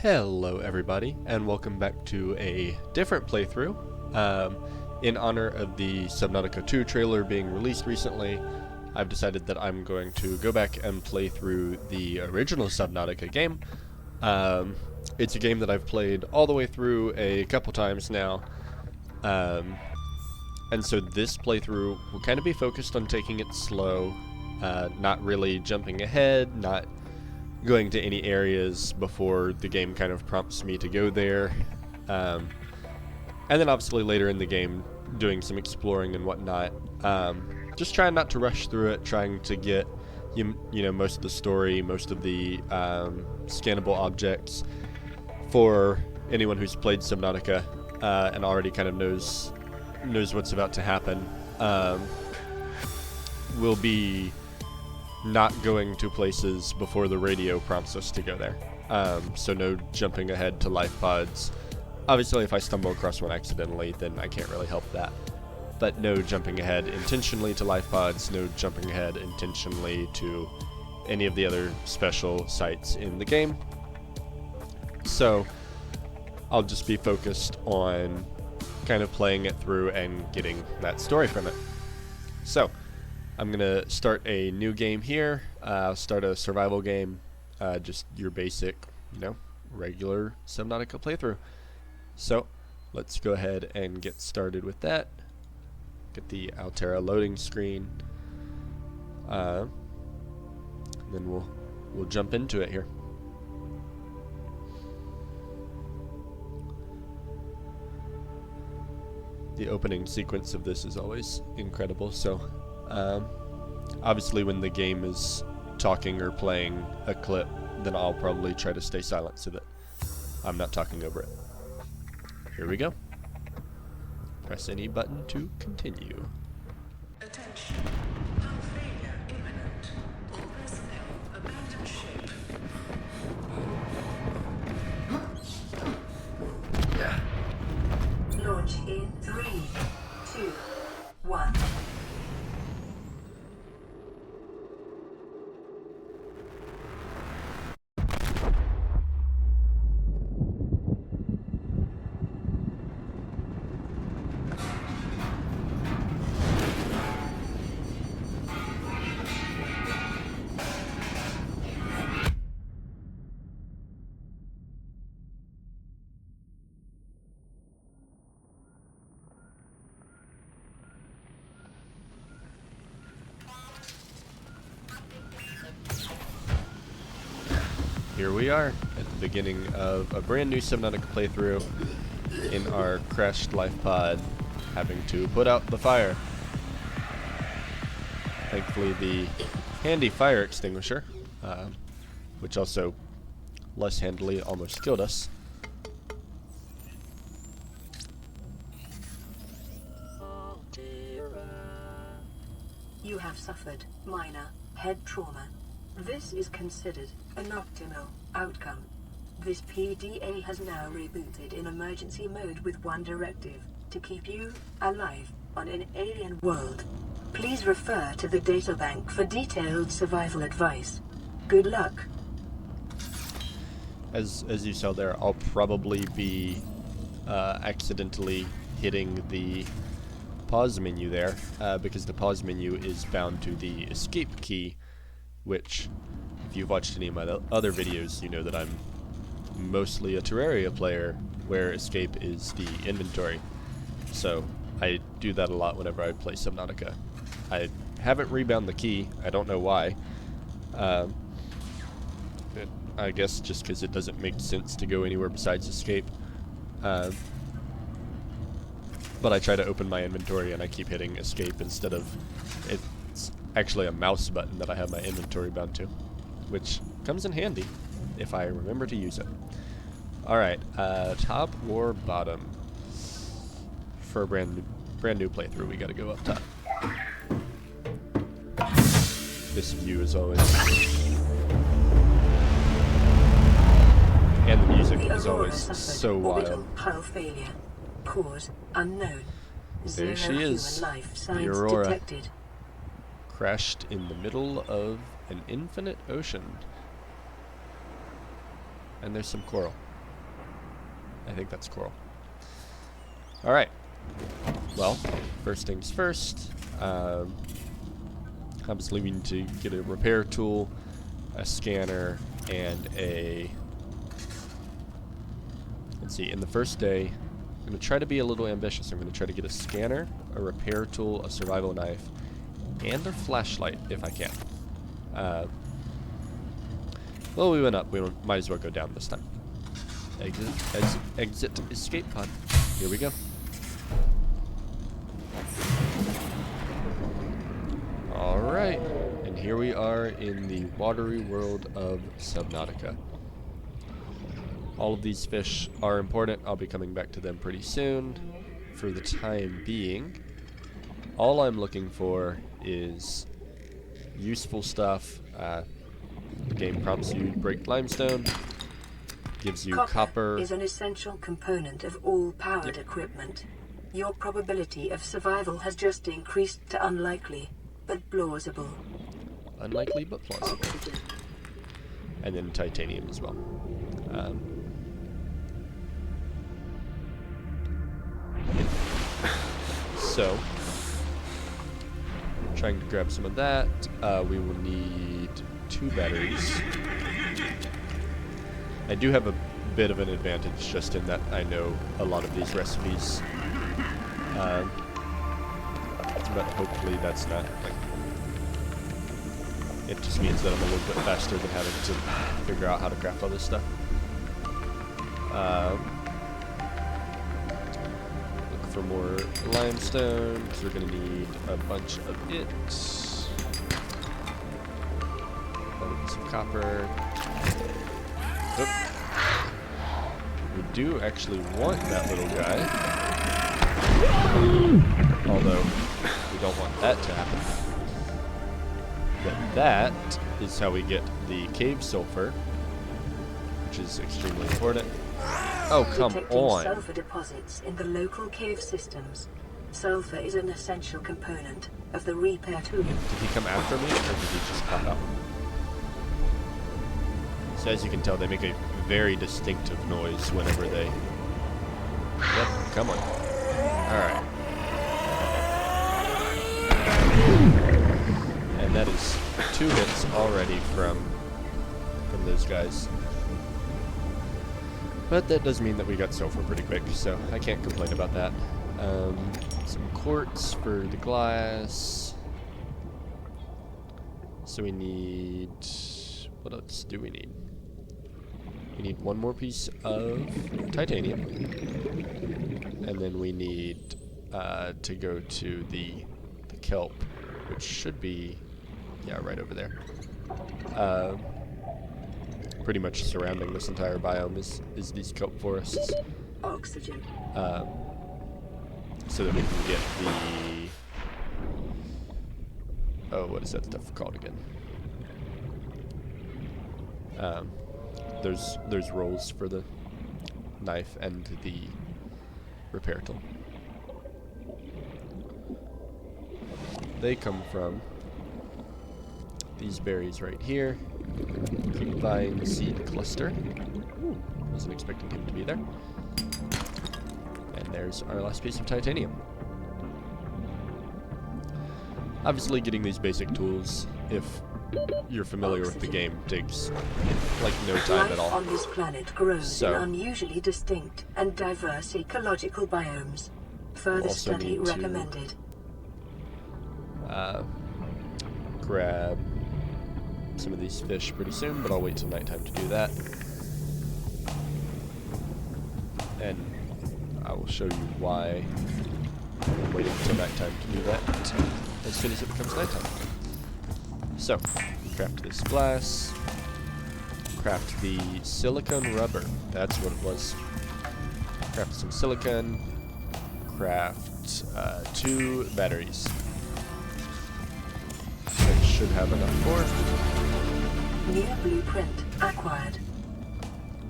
Hello everybody, and welcome back to a different playthrough. In honor of the Subnautica 2 trailer being released recently, I've decided that I'm going to go back and play through the original Subnautica game. It's a game that I've played all the way through a couple times now, and so this playthrough will kind of be focused on taking it slow, not really jumping ahead, not going to any areas before the game kind of prompts me to go there, and then obviously later in the game doing some exploring and whatnot. Just trying not to rush through it, trying to get you know most of the story, most of the scannable objects for anyone who's played Subnautica and already kind of knows what's about to happen. Will be not going to places before the radio prompts us to go there. So no jumping ahead to life pods. Obviously if I stumble across one accidentally, then I can't really help that. But no jumping ahead intentionally to life pods, no jumping ahead intentionally to any of the other special sites in the game. So I'll just be focused on kind of playing it through and getting that story from it. So I'm gonna start a new game here, start a survival game, just your basic, regular Subnautica playthrough. So let's go ahead and get started with that. Get the Altera loading screen, and then we'll jump into it here. The opening sequence of this is always incredible, so obviously when the game is talking or playing a clip, then I'll probably try to stay silent so that I'm not talking over it. Here we go. Press any button to continue. Attention. Hull failure imminent. All personnel abandon ship. Launch in 3, 2, 1. Here we are at the beginning of a brand new Subnautica playthrough in our crashed life pod, having to put out the fire. Thankfully the handy fire extinguisher, which also less handily almost killed us. You have suffered minor head trauma. This is considered an optimal outcome. This PDA has now rebooted in emergency mode with one directive: to keep you alive on an alien world. Please refer to the databank for detailed survival advice. Good luck. As you saw there, I'll probably be accidentally hitting the pause menu there, because the pause menu is bound to the escape key, which, if you've watched any of my other videos, you know that I'm mostly a Terraria player, where escape is the inventory. So I do that a lot whenever I play Subnautica. I haven't rebound the key, I don't know why. I guess just because it doesn't make sense to go anywhere besides escape. But I try to open my inventory and I keep hitting escape instead of... It's actually a mouse button that I have my inventory bound to, which comes in handy if I remember to use it. Alright, top or bottom? For a brand new playthrough, we gotta go up top. This view is always... And the music is always so wild. Hull failure. Cause unknown. There she is, the Aurora. Detected. Crashed in the middle of an infinite ocean. And there's some coral. I think that's coral. Alright. Well, first things first. Obviously we need to get a repair tool, a scanner, and a... Let's see, in the first day, I'm going to try to be a little ambitious. I'm going to try to get a scanner, a repair tool, a survival knife, and a flashlight if I can. Well, we went up. We might as well go down this time. Exit, escape pod. Here we go. Alright, and here we are in the watery world of Subnautica. All of these fish are important. I'll be coming back to them pretty soon. For the time being, all I'm looking for is useful stuff. The game prompts you to break limestone, gives you copper. Is an essential component of all powered equipment. Your probability of survival has just increased to unlikely, but plausible. Unlikely, but plausible. And then titanium as well. So, trying to grab some of that. We will need 2 batteries. I do have a bit of an advantage just in that I know a lot of these recipes. But hopefully that's not like... It just means that I'm a little bit faster than having to figure out how to craft all this stuff. Look for more limestone, because we're going to need a bunch of it. Some copper. Oop. We do actually want that little guy. Although, we don't want that to happen. But that is how we get the cave sulfur, which is extremely important. Oh, come on. Sulfur deposits in the local cave systems. Sulfur is an essential component of the repair tool. Did he come after me, or did he just pop out? So as you can tell, they make a very distinctive noise whenever they... Yep, come on. Alright. And that is 2 hits already from those guys. But that does mean that we got sulfur pretty quick, so I can't complain about that. Some quartz for the glass. So we need... What else do we need? We need 1 more piece of titanium. And then we need to go to the kelp, which should be, yeah, right over there. Pretty much surrounding this entire biome is these kelp forests. Oxygen. So that we can get the... Oh, what is that stuff called again? There's rolls for the knife and the repair tool. They come from these berries right here. Vine seed cluster. Ooh, wasn't expecting him to be there. And there's our last piece of titanium. Obviously getting these basic tools, if you're familiar with the game, takes like no time at all. Life on this planet grows in unusually distinct and diverse ecological biomes. Further study recommended. Grab some of these fish pretty soon, but I'll wait till nighttime to do that. And I will show you why I'm waiting until nighttime to do that as soon as it becomes nighttime. So, craft this glass, craft the silicone rubber, that's what it was. Craft some silicone, craft 2 batteries. That should have enough for. New blueprint acquired.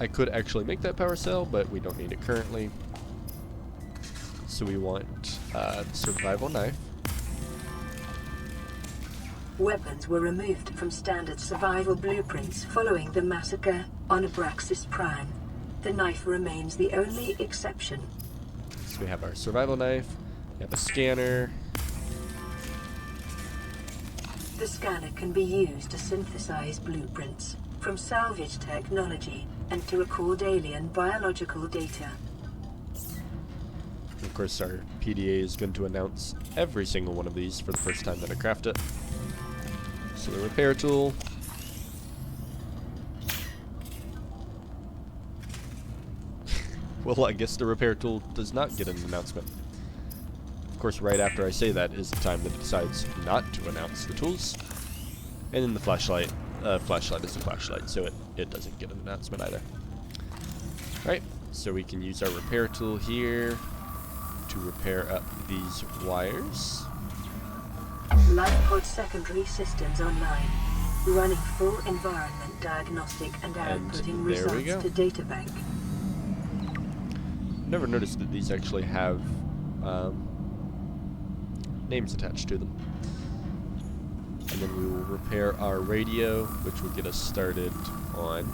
I could actually make that power cell, but we don't need it currently. So we want the survival knife. Weapons were removed from standard survival blueprints following the massacre on Abraxas Prime. The knife remains the only exception. So we have our survival knife, we have a scanner. The scanner can be used to synthesize blueprints from salvage technology and to record alien biological data. Of course, our PDA is going to announce every single one of these for the first time that I craft it. So the repair tool. Well, I guess the repair tool does not get an announcement. Of course, right after I say that is the time that it decides not to announce the tools. And then the flashlight. Flashlight is a flashlight, so it doesn't get an announcement either. Alright, so we can use our repair tool here to repair up these wires. LifePod secondary systems online. Running full environment diagnostic and outputting there we results go. to databank. Never noticed that these actually have names attached to them. And then we will repair our radio, which will get us started on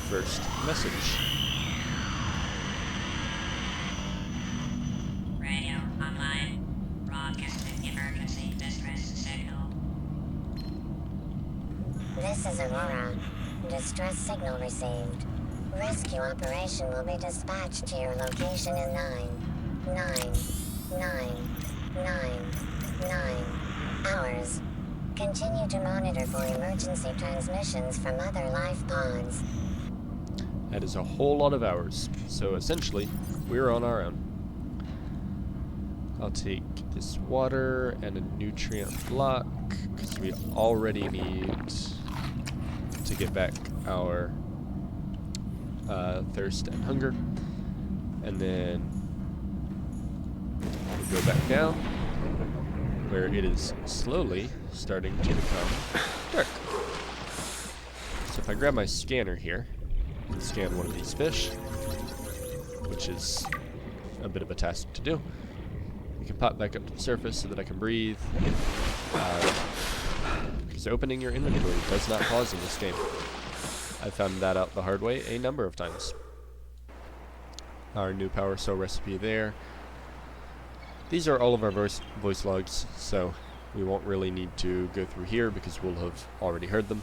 first message. Radio online. Broadcasting emergency distress signal. This is Aurora. Distress signal received. Rescue operation will be dispatched to your location in 9 hours. Continue to monitor for emergency transmissions from other life pods. That is a whole lot of hours. So essentially, we're on our own. I'll take this water and a nutrient block, because we already need to get back our thirst and hunger. And then we go back down, where it is slowly starting to become dark. So if I grab my scanner here and scan one of these fish, which is a bit of a task to do, we can pop back up to the surface so that I can breathe. Because opening your inventory does not pause in this game. I found that out the hard way a number of times. Our new power cell recipe there. These are all of our voice logs, so we won't really need to go through here because we'll have already heard them.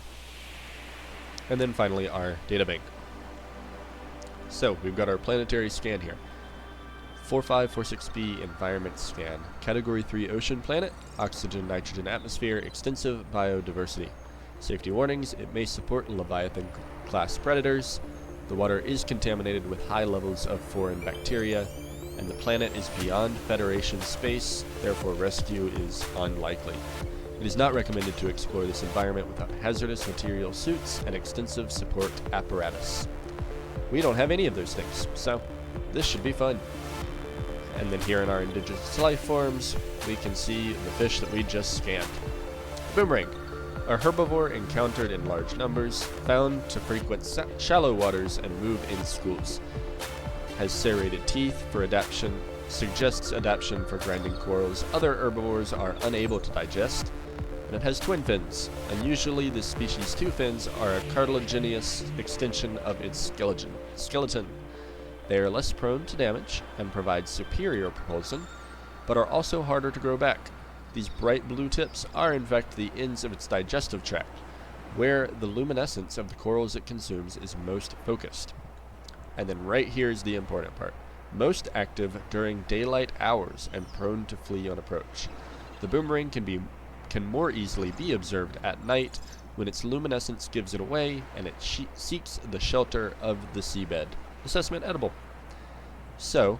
And then finally our databank. So we've got our planetary scan here. 4546b environment scan. Category 3 ocean planet, oxygen, nitrogen atmosphere, extensive biodiversity. Safety warnings, it may support Leviathan class predators. The water is contaminated with high levels of foreign bacteria, and the planet is beyond Federation space, therefore rescue is unlikely. It is not recommended to explore this environment without hazardous material suits and extensive support apparatus. We don't have any of those things, so this should be fun. And then here in our indigenous life forms, we can see the fish that we just scanned. Boomerang, a herbivore encountered in large numbers, found to frequent shallow waters and move in schools. Has serrated teeth for adaptation, suggests adaptation for grinding corals other herbivores are unable to digest, and it has twin fins. Unusually, this species' two fins are a cartilaginous extension of its skeleton. They are less prone to damage and provide superior propulsion, but are also harder to grow back. These bright blue tips are in fact the ends of its digestive tract, where the luminescence of the corals it consumes is most focused. And then right here is the important part. Most active during daylight hours and prone to flee on approach. The boomerang can more easily be observed at night when its luminescence gives it away and it seeks the shelter of the seabed. Assessment edible. So,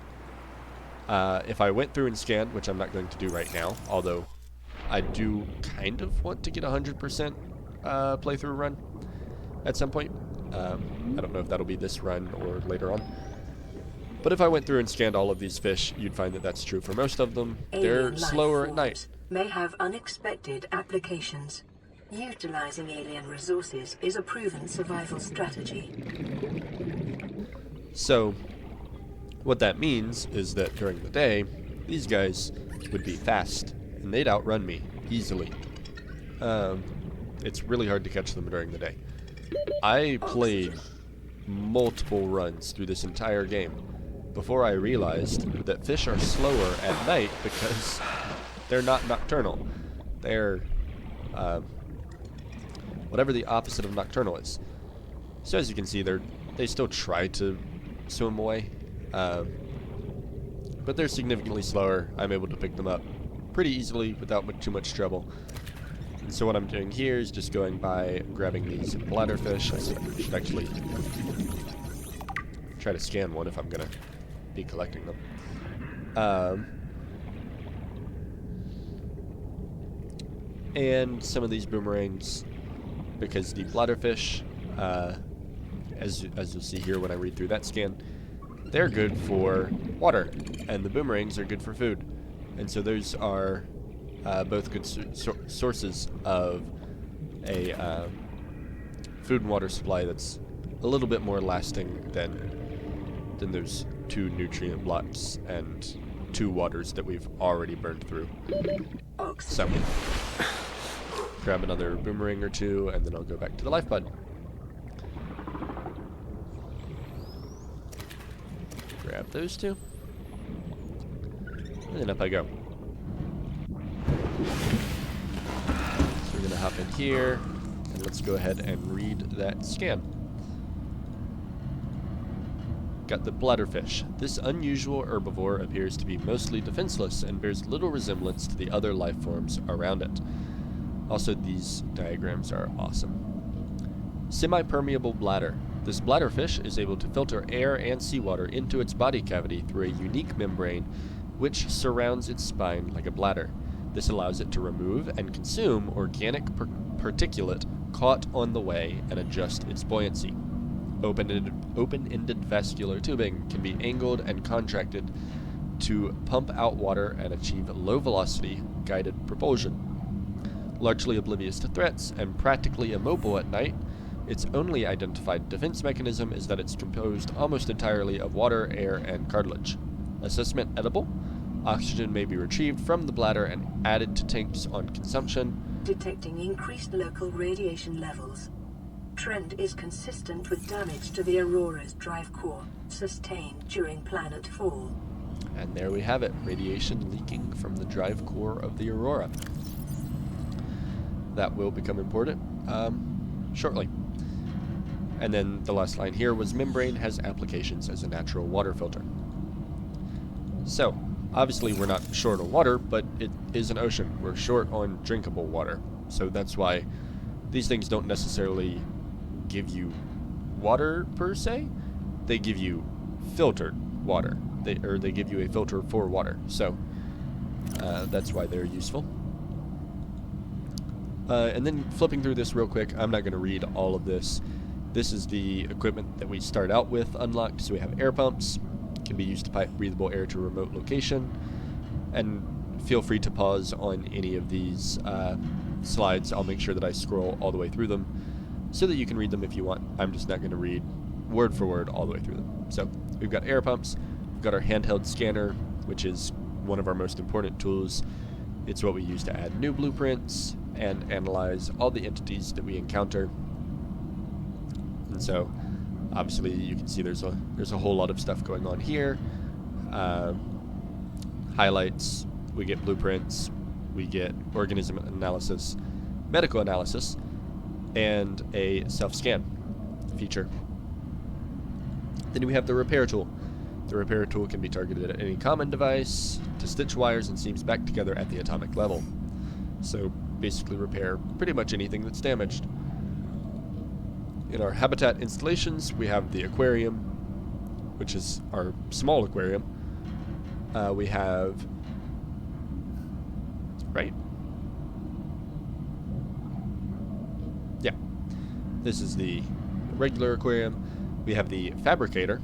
if I went through and scanned, which I'm not going to do right now, although I do kind of want to get 100% playthrough run at some point. I don't know if that'll be this run or later on. But if I went through and scanned all of these fish, you'd find that that's true for most of them. They're slower at night. May have unexpected applications. Utilizing alien resources is a proven survival strategy. So, what that means is that during the day, these guys would be fast, and they'd outrun me easily. It's really hard to catch them during the day. I played multiple runs through this entire game before I realized that fish are slower at night because they're not nocturnal. They're whatever the opposite of nocturnal is. So as you can see, they still try to swim away, but they're significantly slower. I'm able to pick them up pretty easily without too much trouble. And so what I'm doing here is just going by grabbing these bladderfish. I should actually try to scan one if I'm gonna be collecting them. And some of these boomerangs, because the bladderfish, as you'll see here when I read through that scan, they're good for water, and the boomerangs are good for food. And so those are both good sources of a food and water supply that's a little bit more lasting than those 2 nutrient blocks and 2 waters that we've already burned through. So, grab another boomerang or 2, and then I'll go back to the life pod. Grab those 2. And then up I go. So we're going to hop in here, and let's go ahead and read that scan. Got the bladderfish. This unusual herbivore appears to be mostly defenseless and bears little resemblance to the other life forms around it. Also, these diagrams are awesome. Semi-permeable bladder. This bladderfish is able to filter air and seawater into its body cavity through a unique membrane which surrounds its spine like a bladder. This allows it to remove and consume organic particulate caught on the way and adjust its buoyancy. Open-ended vascular tubing can be angled and contracted to pump out water and achieve low-velocity guided propulsion. Largely oblivious to threats and practically immobile at night, its only identified defense mechanism is that it's composed almost entirely of water, air, and cartilage. Assessment edible. Oxygen may be retrieved from the bladder and added to tanks on consumption. Detecting increased local radiation levels. Trend is consistent with damage to the Aurora's drive core, sustained during planet fall. And there we have it, radiation leaking from the drive core of the Aurora. That will become important shortly. And then the last line here was membrane has applications as a natural water filter. So, obviously we're not short on water, but it is an ocean. We're short on drinkable water. So that's why these things don't necessarily give you water per se. They give you filtered water. They give you a filter for water. So that's why they're useful. And then flipping through this real quick, I'm not going to read all of this. This is the equipment that we start out with unlocked. So we have air pumps, can be used to pipe breathable air to a remote location. And feel free to pause on any of these slides. I'll make sure that I scroll all the way through them so that you can read them if you want. I'm just not going to read word for word all the way through them. So we've got air pumps, we've got our handheld scanner, which is one of our most important tools. It's what we use to add new blueprints and analyze all the entities that we encounter. And so obviously you can see there's a whole lot of stuff going on here. Highlights, we get blueprints, we get organism analysis, medical analysis, and a self-scan feature. Then we have the repair tool. The repair tool can be targeted at any common device to stitch wires and seams back together at the atomic level. So basically repair pretty much anything that's damaged. In our habitat installations, we have the aquarium, which is our small aquarium. We have, right? Yeah. This is the regular aquarium. We have the fabricator,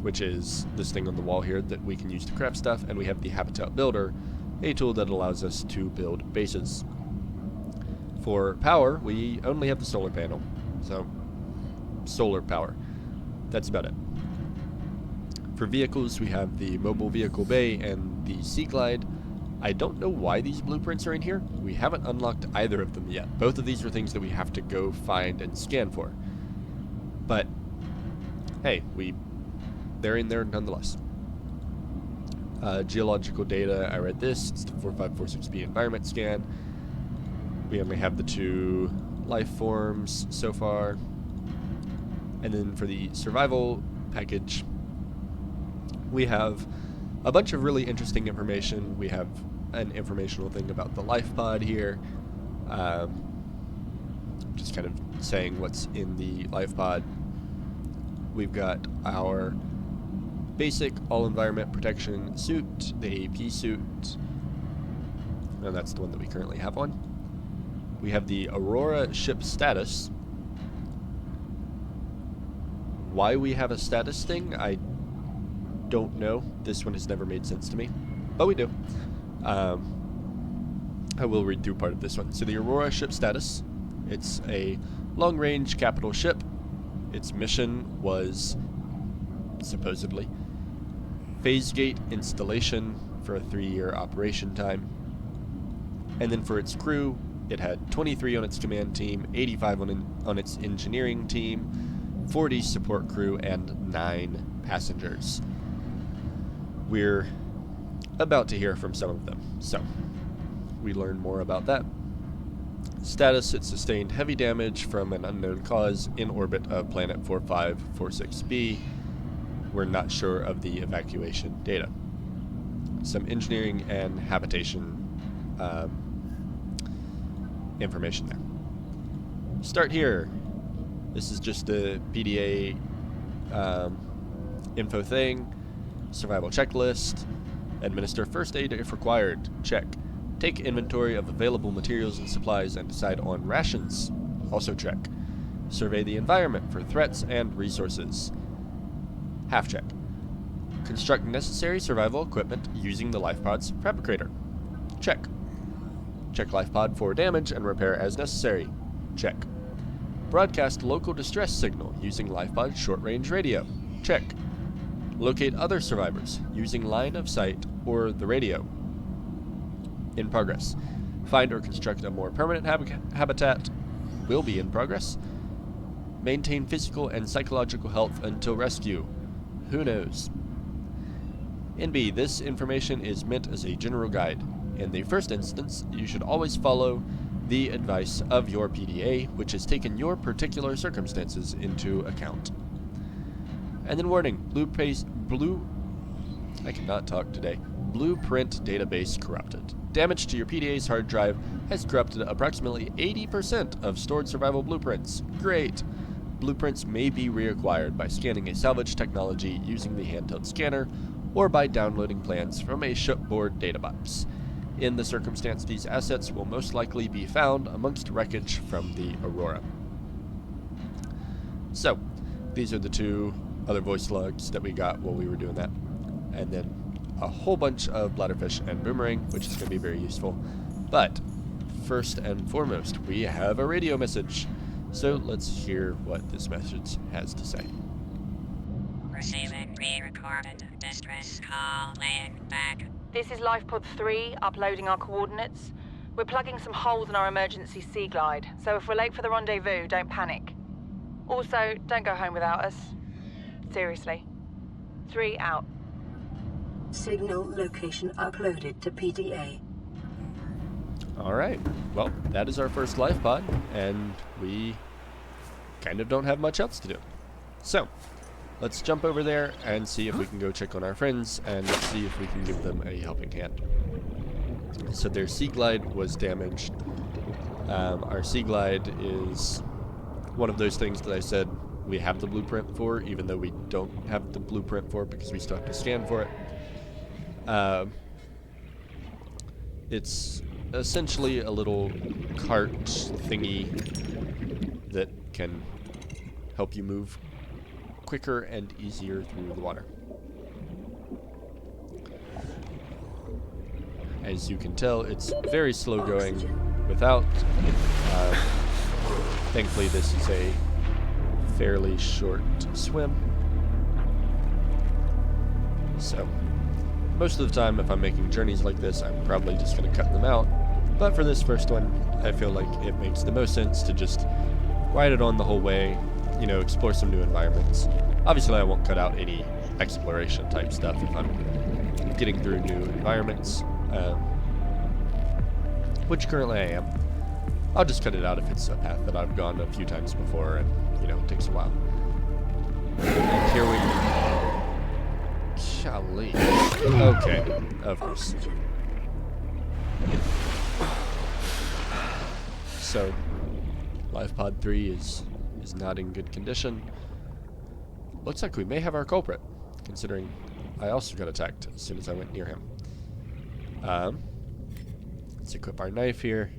which is this thing on the wall here that we can use to craft stuff, and we have the habitat builder, a tool that allows us to build bases. For power, we only have the solar panel, so solar power. That's about it. For vehicles, we have the mobile vehicle bay and the Sea Glide. I don't know why these blueprints are in here. We haven't unlocked either of them yet. Both of these are things that we have to go find and scan for. But hey, they're in there nonetheless. Geological data, I read this. It's the 4546B environment scan. We only have the 2 life forms so far. And then for the survival package, we have a bunch of really interesting information. We have an informational thing about the life pod here. Just kind of saying what's in the life pod. We've got our basic all-environment protection suit, the AP suit, and that's the one that we currently have on. We have the Aurora ship status. Why we have a status thing, I don't know. This one has never made sense to me, but we do. I will read through part of this one. So the Aurora ship status, it's a long-range capital ship. Its mission was, supposedly, phase gate installation for a 3-year operation time. And then for its crew, it had 23 on its command team, 85 on its engineering team, 40 support crew, and 9 passengers. We're about to hear from some of them, so we learn more about that. Status, it sustained heavy damage from an unknown cause in orbit of planet 4546b. We're not sure of the evacuation data. Some engineering and habitation information there. Start here. This is just a PDA info thing. Survival checklist. Administer first aid if required. Check. Take inventory of available materials and supplies and decide on rations. Also check. Survey the environment for threats and resources. Half check. Construct necessary survival equipment using the life pod's fabricator. Check. Check life pod for damage and repair as necessary. Check. Broadcast local distress signal using life pod's short-range radio. Check. Locate other survivors using line of sight or the radio. In progress. Find or construct a more permanent habitat. Will be in progress. Maintain physical and psychological health until rescue. Who knows? NB, this information is meant as a general guide. In the first instance, you should always follow the advice of your PDA, which has taken your particular circumstances into account. And then warning, I cannot talk today. Blueprint database corrupted. Damage to your PDA's hard drive has corrupted approximately 80% of stored survival blueprints. Great! Blueprints may be reacquired by scanning a salvage technology using the handheld scanner, or by downloading plans from a shipboard databox. In the circumstance, these assets will most likely be found amongst wreckage from the Aurora. So, these are the 2 other voice logs that we got while we were doing that. And then a whole bunch of bladderfish and boomerang, which is going to be very useful. But, first and foremost, we have a radio message. So let's hear what this message has to say. Receiving pre-recorded distress call, laying back. This is LifePod 3, uploading our coordinates. We're plugging some holes in our emergency sea glide, so if we're late for the rendezvous, don't panic. Also, don't go home without us. Seriously. 3 out. Signal location uploaded to PDA. Alright, well, that is our first life pod, and we kind of don't have much else to do. So, let's jump over there and see if we can go check on our friends, and see if we can give them a helping hand. So their sea glide was damaged. Our sea glide is one of those things that I said we have the blueprint for, even though we don't have the blueprint for it because we still have to scan for it. It's essentially a little cart thingy that can help you move quicker and easier through the water. As you can tell, it's very slow going without it. Thankfully, this is a fairly short swim. So, most of the time, if I'm making journeys like this, I'm probably just going to cut them out. But for this first one, I feel like it makes the most sense to just ride it on the whole way, you know, explore some new environments. Obviously, I won't cut out any exploration type stuff if I'm getting through new environments, which currently I am. I'll just cut it out if it's a path that I've gone a few times before and, you know, it takes a while. And here we go. Golly. Okay, of course. So, Life Pod 3 is not in good condition. Looks like we may have our culprit, considering I also got attacked as soon as I went near him. Let's equip our knife here,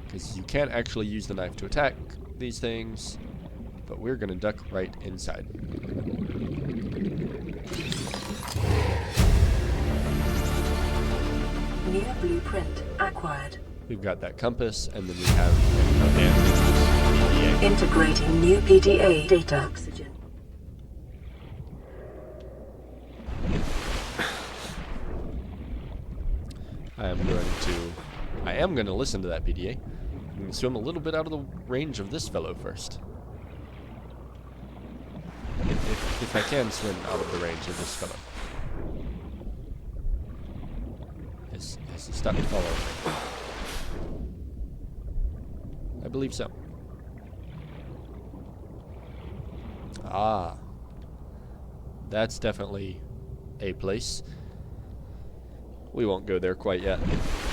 because you can't actually use the knife to attack these things, but we're going to duck right inside. New blueprint acquired. We've got that compass, and then we have an abandoned PDA. Integrating new PDA data. Oxygen. I am going to listen to that PDA. I'm going to swim a little bit out of the range of this fellow first. If I can swim out of the range of this fellow. Has he stopped following me? I believe so. Ah. That's definitely a place. We won't go there quite yet.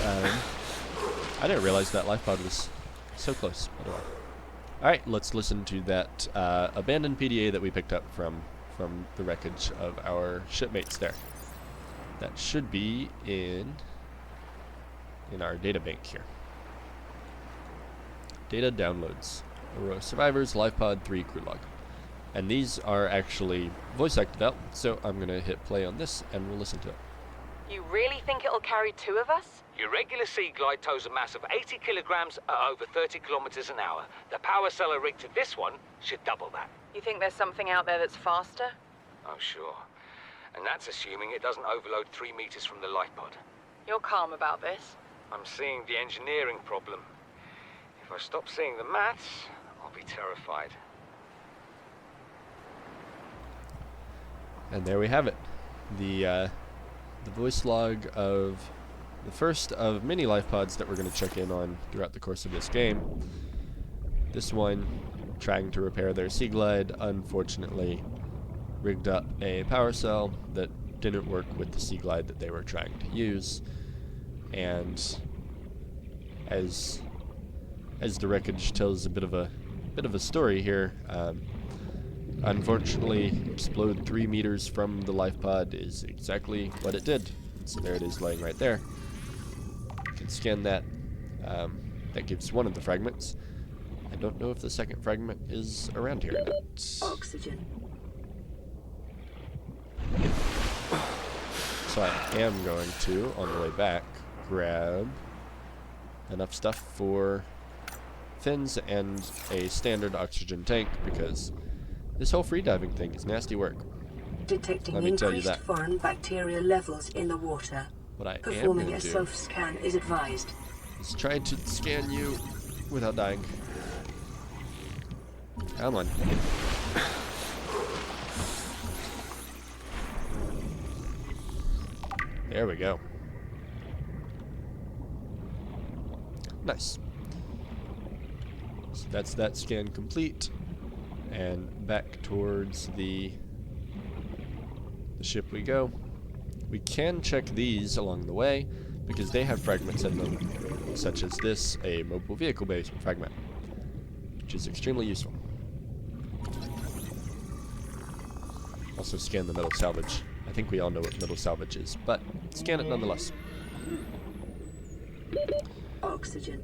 I didn't realize that life pod was so close. Alright, let's listen to that abandoned PDA that we picked up from the wreckage of our shipmates there. That should be in our data bank here. Data downloads. Aurora Survivors, Life Pod 3 crew log. And these are actually voice acted out, so I'm going to hit play on this and we'll listen to it. You really think it'll carry two of us? Your regular Sea Glide tows a mass of 80 kilograms at over 30 kilometers an hour. The power cell rigged to this one should double that. You think there's something out there that's faster? Oh, sure. And that's assuming it doesn't overload 3 meters from the life pod. You're calm about this. I'm seeing the engineering problem. If I stop seeing the maths, I'll be terrified. And there we have it. The voice log of the first of many life pods that we're going to check in on throughout the course of this game. This one, trying to repair their Sea Glide, unfortunately rigged up a power cell that didn't work with the Sea Glide that they were trying to use. And as the wreckage tells a bit of a story here, unfortunately, explode 3 meters from the life pod is exactly what it did. So there it is laying right there. You can scan that. That gives one of the fragments. I don't know if the second fragment is around here or not. Oxygen. So I am going to, on the way back, grab enough stuff for fins and a standard oxygen tank, because this whole freediving thing is nasty work. Detecting Let me tell you increased that. foreign bacterial levels in the water. What I am Performing going a to do self-scan is advised. is try to scan you without dying. Come on. There we go. Nice. So that's that scan complete. And back towards the ship we go. We can check these along the way, because they have fragments in them, such as this, a mobile vehicle-based fragment, which is extremely useful. Also scan the metal salvage. I think we all know what metal salvage is, but scan it nonetheless. Oxygen.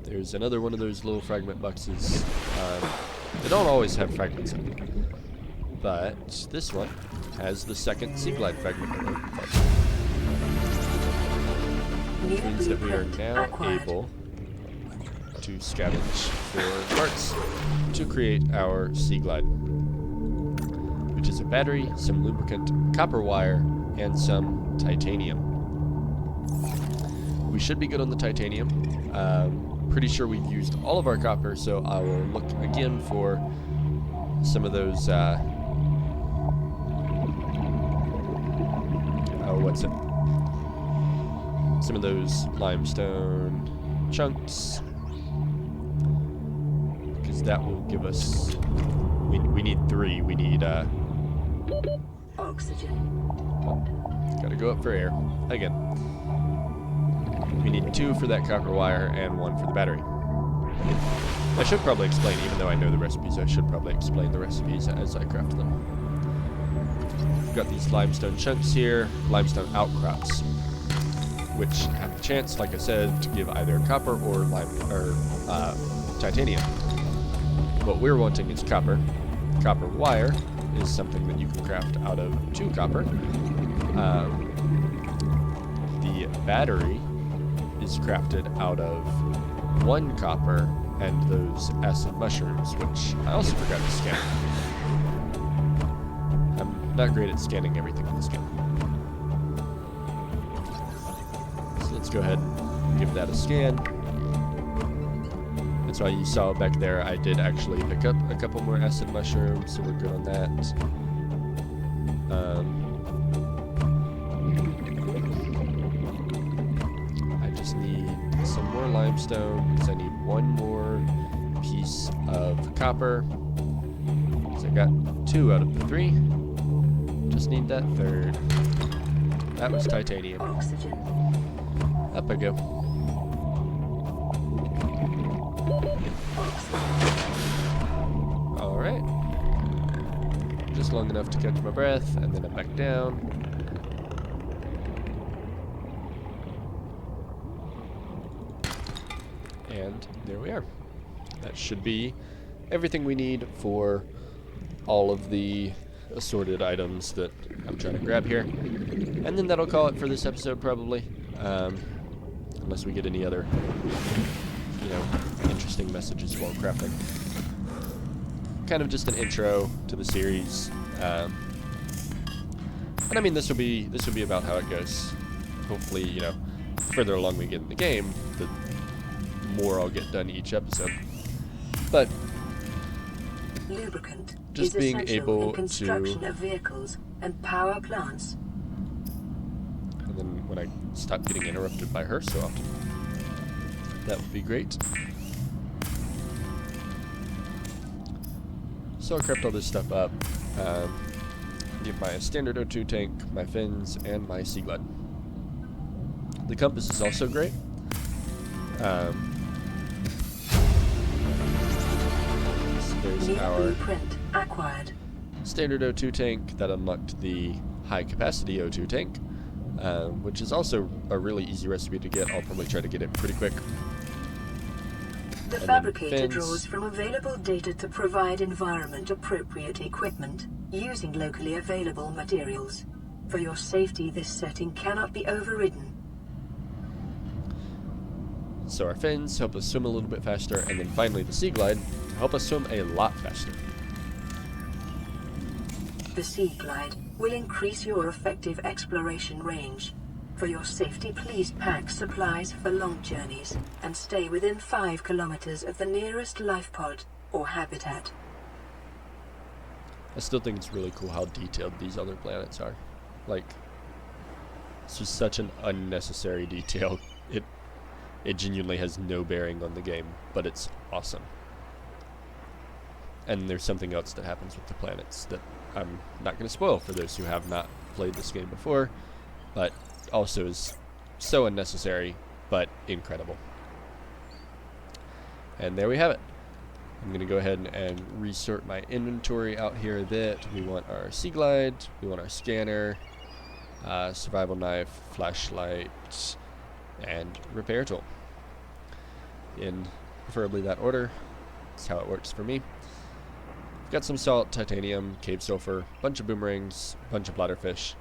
There's another one of those little fragment boxes. They don't always have fragments in them, but this one has the second Sea Glide fragment. Which means that we are now able to scavenge for parts to create our Sea Glide, which is a battery, some lubricant, copper wire, and some titanium. We should be good on the titanium. Pretty sure we've used all of our copper, so I will look again for some of those, some of those limestone chunks, because that will give us, we need 3, we need, Oxygen. gotta go up for air, again. We need 2 for that copper wire and 1 for the battery. I should probably explain, even though I know the recipes, I should probably explain the recipes as I craft them. We've got these limestone chunks here, limestone outcrops, which have the chance, like I said, to give either copper or titanium. What we're wanting is copper. Copper wire is something that you can craft out of 2 copper. The battery is crafted out of 1 copper and those acid mushrooms, which I also forgot to scan. I'm not great at scanning everything in this game. So let's go ahead and give that a scan. That's why you saw back there I did actually pick up a couple more acid mushrooms, so we're good on that. I just need some more limestone because I need 1 more piece of copper. So I got 2 out of the 3. Just need that 3rd. That was titanium. Oxygen. Up I go. Alright. Just long enough to catch my breath, and then I'm back down. And there we are. That should be everything we need for all of the assorted items that I'm trying to grab here. And then that'll call it for this episode, probably. Unless we get any other, interesting messages while crafting. Kind of just an intro to the series. And I mean, this will be about how it goes. Hopefully, further along we get in the game, the more I'll get done each episode. But Lubricant just is being essential able in construction to, of vehicles and power plants. and then when I stop getting interrupted by her so often, that would be great. So I'll craft all this stuff up. Get my standard O2 tank, my fins, and my sea glide. The compass is also great. So there's New our blueprint acquired. standard O2 tank that unlocked the high capacity O2 tank, which is also a really easy recipe to get. I'll probably try to get it pretty quick. The And then fabricator fins. draws from available data to provide environment-appropriate equipment using locally available materials. For your safety, this setting cannot be overridden. So our fins help us swim a little bit faster, and then finally the sea glide to help us swim a lot faster. The Sea Glide will increase your effective exploration range. For your safety, please pack supplies for long journeys and stay within 5 kilometers of the nearest life pod or habitat. I still think it's really cool how detailed these other planets are. Like, it's just such an unnecessary detail. It genuinely has no bearing on the game, but it's awesome. And there's something else that happens with the planets that I'm not going to spoil for those who have not played this game before, but also is so unnecessary, but incredible. And there we have it. I'm going to go ahead and resort my inventory out here a bit. We want our sea glide, we want our scanner, survival knife, flashlight, and repair tool. In preferably that order. That's how it works for me. We've got some salt, titanium, cave sulfur, bunch of boomerangs, bunch of bladderfish.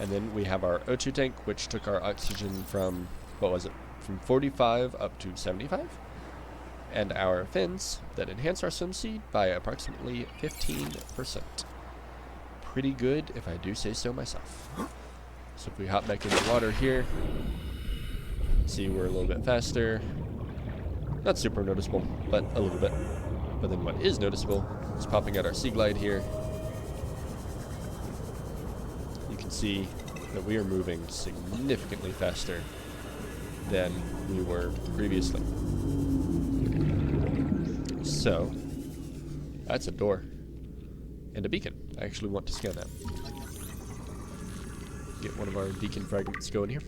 And then we have our O2 tank, which took our oxygen from, from 45 up to 75. And our fins that enhance our swim speed by approximately 15%. Pretty good, if I do say so myself. So if we hop back in the water here, see we're a little bit faster. Not super noticeable, but a little bit. But then what is noticeable Just popping out our Sea Glide here. You can see that we are moving significantly faster than we were previously. So, that's a door. And a beacon. I actually want to scan that. Get one of our beacon fragments going here.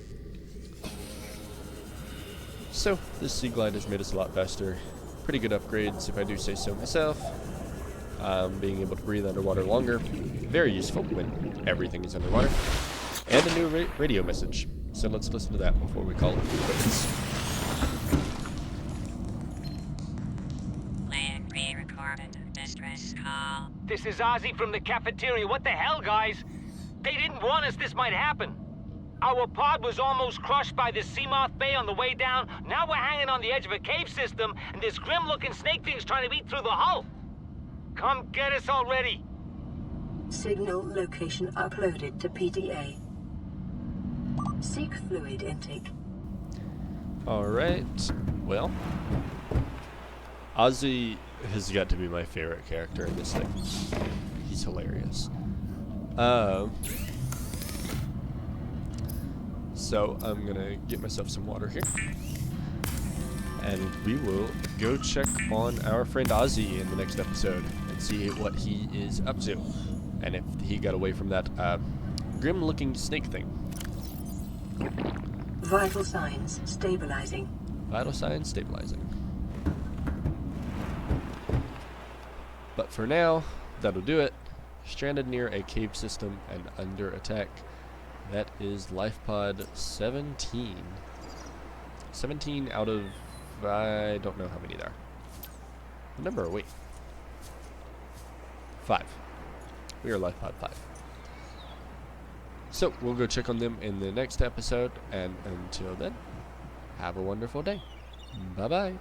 So, this Sea Glide has made us a lot faster. Pretty good upgrades, if I do say so myself. Being able to breathe underwater longer. Very useful when everything is underwater. And a new radio message. So let's listen to that before we call it quits. Land re-recorded. Distress call. This is Ozzy from the cafeteria. What the hell, guys? They didn't warn us this might happen. Our pod was almost crushed by this Seamoth Bay on the way down. Now we're hanging on the edge of a cave system, and this grim-looking snake thing's trying to eat through the hull. Come get us already. Signal location uploaded to PDA. Seek fluid intake. Alright, well, Ozzy has got to be my favorite character in this thing. He's hilarious. So I'm gonna get myself some water here. And we will go check on our friend Ozzy in the next episode and see what he is up to. And if he got away from that grim-looking snake thing. Vital signs stabilizing. Vital signs stabilizing. But for now, that'll do it. Stranded near a cave system and under attack. That is life pod 17. 17 out of, I don't know how many there are. What number are we? 5. We are life pod 5. So, we'll go check on them in the next episode, and until then, have a wonderful day. Bye-bye.